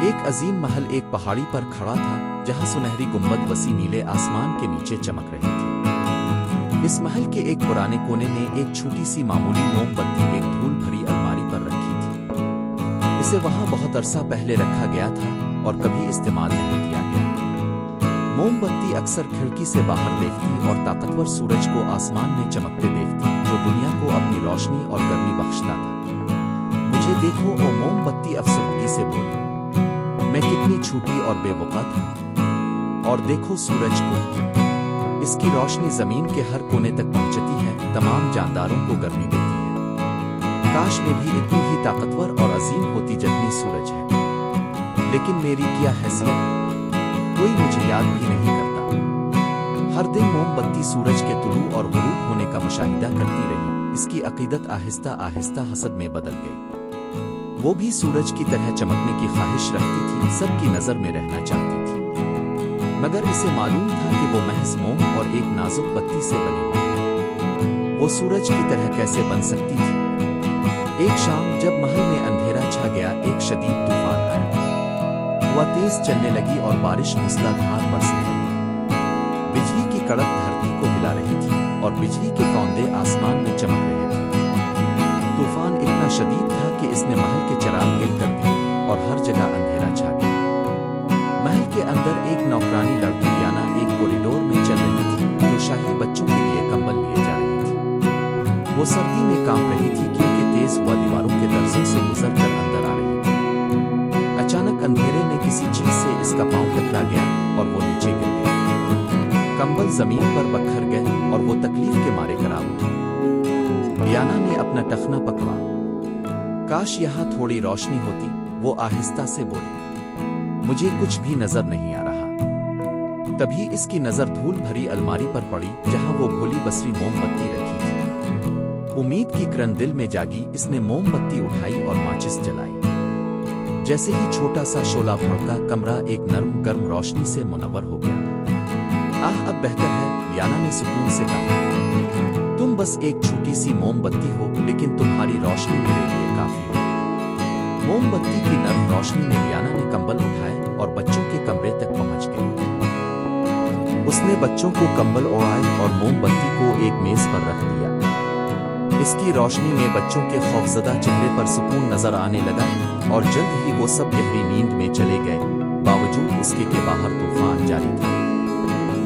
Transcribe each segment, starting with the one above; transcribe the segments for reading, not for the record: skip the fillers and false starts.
ایک عظیم محل ایک پہاڑی پر کھڑا تھا جہاں سنہری گنبد وسیع نیلے آسمان کے نیچے چمک رہی تھی۔ اس محل کے ایک پرانے کونے میں ایک چھوٹی سی معمولی موم بتی ایک دھول بھری الماری پر رکھی تھی۔ اسے وہاں بہت عرصہ پہلے رکھا گیا تھا اور کبھی استعمال نہیں کیا گیا۔ موم بتی اکثر کھڑکی سے باہر دیکھتی اور طاقتور سورج کو آسمان میں چمکتے دیکھتی جو دنیا کو اپنی روشنی اور گرمی بخشتا تھا۔ مجھے دیکھو، وہ موم بتی افسردگی سے بولی، میں کتنی چھوٹی اور بے وقع تھا۔ اور دیکھو سورج کو، اس کی روشنی زمین کے ہر کونے تک پہنچتی ہے، تمام جانداروں کو گرمی دیتی ہے۔ کاش میں بھی اتنی ہی طاقتور اور عظیم ہوتی جتنی سورج ہے، لیکن میری کیا حیثیت، کوئی مجھے یاد بھی نہیں کرتا۔ ہر دن موم بتی سورج کے طلوع اور غروب ہونے کا مشاہدہ کرتی رہی۔ اس کی عقیدت آہستہ آہستہ حسد میں بدل گئی۔ وہ بھی سورج کی طرح چمکنے کی خواہش رکھتی تھی، سب کی نظر میں رہنا چاہتی تھی، مگر اسے معلوم تھا کہ وہ محض موم اور ایک نازک بتی سے بنی ہوئی۔ وہ سورج کی طرح کیسے بن سکتی تھی؟ ایک شام جب محل میں اندھیرا چھا گیا، ایک شدید طوفان آیا۔ ہوا تیز چلنے لگی اور بارش موسلا دھار برسنے لگی۔ بجلی کی کڑک دھرتی کو ہلا رہی تھی اور بجلی کے کوندے آسمان میں چمک رہے تھے۔ طوفان اتنا شدید تھا کہ اس نے محل کے چراغ گل کر دیے اور ہر جگہ اندھیرا چھا گیا۔ محل کے اندر ایک نوکرانی لڑکی ڈیانا ایک کوریڈور میں چل رہی تھی جو شاہی بچوں کے لیے کمبل لیے جا رہی تھی۔ وہ سردی میں کانپ رہی تھی کیونکہ تیز ہوا دیواروں کے درزوں سے گزر کر اندر آ رہی تھی۔ اچانک اندھیرے میں کسی چیز سے اس کا پاؤں ٹکرا گیا اور وہ نیچے گر گئی۔ کمبل زمین پر بکھر گئے اور وہ تکلیف کے مارے خراب ہوئی۔ ڈیانا نے اپنا ٹخنا پکڑا، کاش یہاں تھوڑی روشنی ہوتی۔ وہ آہستہ سے بولی، مجھے کچھ بھی نظر نہیں آ رہا۔ تبھی اس کی نظر دھول بھری الماری پر پڑی جہاں وہ بھولی بسری موم بتی رکھی تھی۔ امید کی کرن دل میں جاگی، اس نے موم بتی اٹھائی اور ماچس جلائی۔ جیسے ہی چھوٹا سا شعلہ بھڑکا، کمرہ ایک نرم گرم روشنی سے منور ہو گیا۔ اب بہتر ہے، ڈیانا نے سکون سے کہا۔ تم بس ایک چھوٹی سی موم بتی ہو، لیکن تمہاری روشنی میرے لیے کافی ہے۔ موم بتی کی نرم روشنی میں ڈیانا نے کمبل اٹھائے اور بچوں کے کمرے تک پہنچ گئی۔ اس نے بچوں کو کمبل اوڑھائے اور موم بتی کو ایک میز پر رکھ دیا۔ اس کی روشنی میں بچوں کے خوفزدہ چہرے پر سکون نظر آنے لگا اور جلد ہی وہ سب گہری نیند میں چلے گئے، باوجود اس کے کہ باہر طوفان جاری تھا۔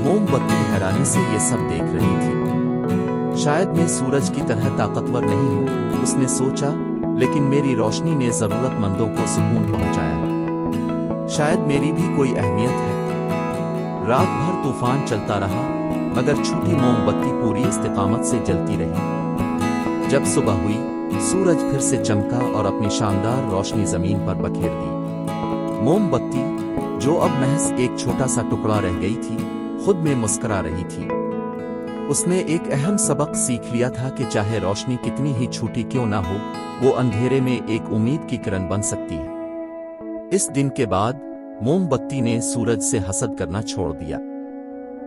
موم بتی حیرانی سے یہ سب دیکھ رہی تھی۔ شاید میں سورج کی طرح طاقتور نہیں ہوں، اس نے سوچا، لیکن میری روشنی نے ضرورت مندوں کو سکون پہنچایا۔ شاید میری بھی کوئی اہمیت ہے۔ رات بھر طوفان چلتا رہا، مگر چھوٹی موم بتی پوری استقامت سے جلتی رہی۔ جب صبح ہوئی، سورج پھر سے چمکا اور اپنی شاندار روشنی زمین پر بکھیر دی۔ موم بتی، جو اب محض ایک چھوٹا سا ٹکڑا رہ گئی تھی، خود میں مسکرا رہی تھی۔ اس نے ایک اہم سبق سیکھ لیا تھا کہ چاہے روشنی کتنی ہی چھوٹی کیوں نہ ہو، وہ اندھیرے میں ایک امید کی کرن بن سکتی ہے۔ اس دن کے بعد موم بتی نے سورج سے حسد کرنا چھوڑ دیا۔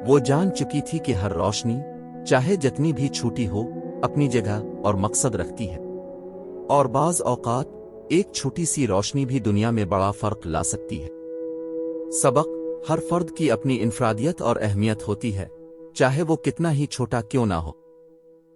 وہ جان چکی تھی کہ ہر روشنی، چاہے جتنی بھی چھوٹی ہو، اپنی جگہ اور مقصد رکھتی ہے، اور بعض اوقات ایک چھوٹی سی روشنی بھی دنیا میں بڑا فرق لا سکتی ہے۔ سبق: ہر فرد کی اپنی انفرادیت اور اہمیت ہوتی ہے، چاہے وہ کتنا ہی چھوٹا کیوں نہ ہو۔